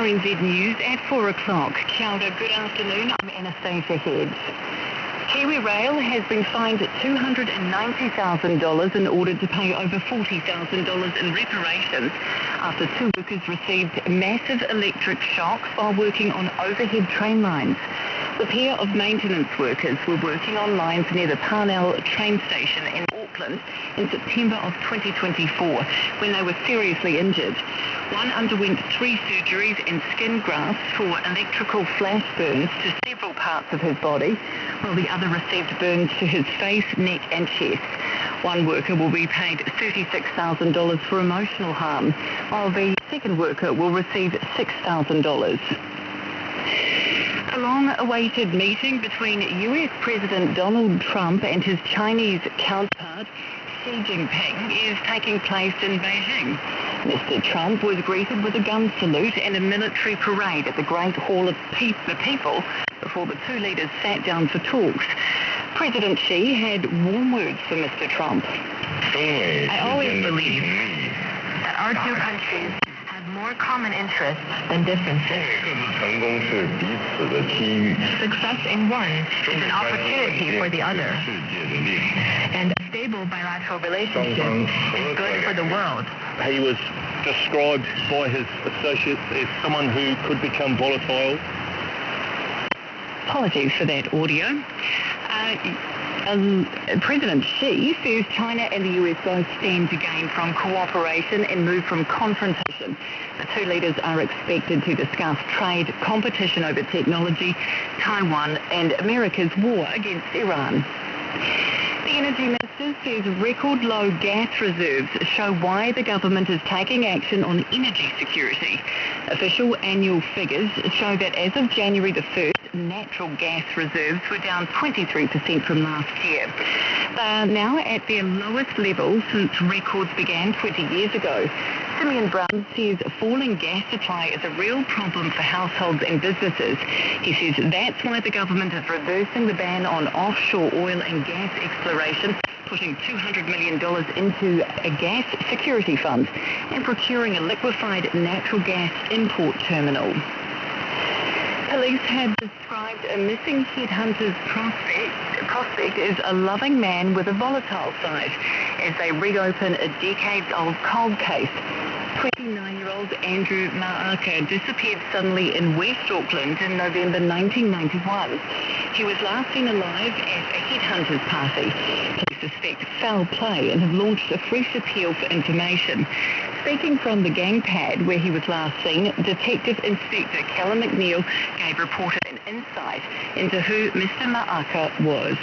RNZ News at 4 o'clock. Kia ora, good afternoon. I'm Anastasia Heads. Kiwi Rail has been fined $290,000 in order to pay over $40,000 in reparations after two workers received massive electric shocks while working on overhead train lines. The pair of maintenance workers were working on lines near the Parnell train station in Auckland in September of 2024 when they were seriously injured. One underwent 3 surgeries and skin grafts for electrical flash burns to several parts of his body, while the other received burns to his face, neck and chest. One worker will be paid $36,000 for emotional harm, while the second worker will receive $6,000. A long-awaited meeting between US President Donald Trump and his Chinese counterpart Xi Jinping is taking place in Beijing. Mr. Trump was greeted with a gun salute and a military parade at the Great Hall of the People before the two leaders sat down for talks. President Xi had warm words for Mr. Trump. I always believe that our two countries have more common interests than differences. Success in one is an opportunity for the other. And a stable bilateral relationship is good for the world. He was described by his associates as someone who could become volatile. Apologies for that audio. President Xi says China and the US both stand to gain from cooperation and move from confrontation. The two leaders are expected to discuss trade, competition over technology, Taiwan and America's war against Iran. The Energy Minister says record low gas reserves show why the government is taking action on energy security. Official annual figures show that as of January the 1st, natural gas reserves were down 23% from last year. They are now at their lowest level since records began 20 years ago. Simeon Brown says falling gas supply is a real problem for households and businesses. He says that's why the government is reversing the ban on offshore oil and gas exploration, putting $200 million into a gas security fund and procuring a liquefied natural gas import terminal. Police have described a missing headhunter's prospect as a loving man with a volatile side as they reopen a decades-old cold case. 29-year-old Andrew Ma'aka disappeared suddenly in West Auckland in November 1991. He was last seen alive at a headhunter's party. Police suspect foul play and have launched a fresh appeal for information. Speaking from the gang pad where he was last seen, Detective Inspector Callum McNeil gave reporters an insight into who Mr. Ma'aka was.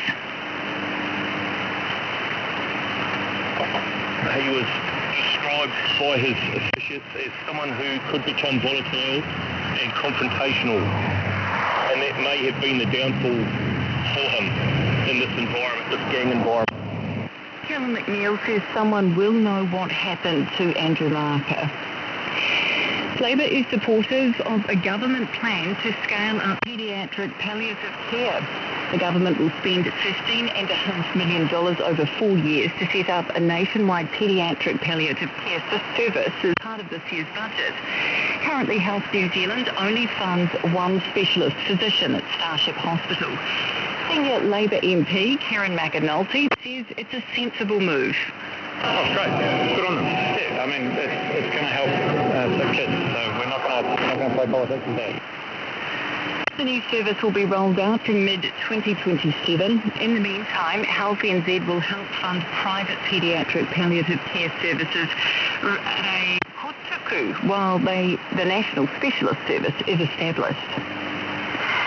He was described by his associates as someone who could become volatile and confrontational, and that may have been the downfall for him in this environment, this gang environment. Callum McNeil says someone will know what happened to Andrew Ma'aka. Labor is supportive of a government plan to scale up paediatric palliative care. The government will spend $15.5 million over 4 years to set up a nationwide paediatric palliative care service as part of this year's budget. Currently, Health New Zealand only funds one specialist physician at Starship Hospital. Senior Labor MP Karen McAnulty says it's a sensible move. Oh, great. Good on them. Yeah, I mean, it's going to help the kids, so we're not going to play politics with that. The new service will be rolled out from mid-2027. In the meantime, Health NZ will help fund private paediatric palliative care services at a kotuku while the National Specialist Service is established.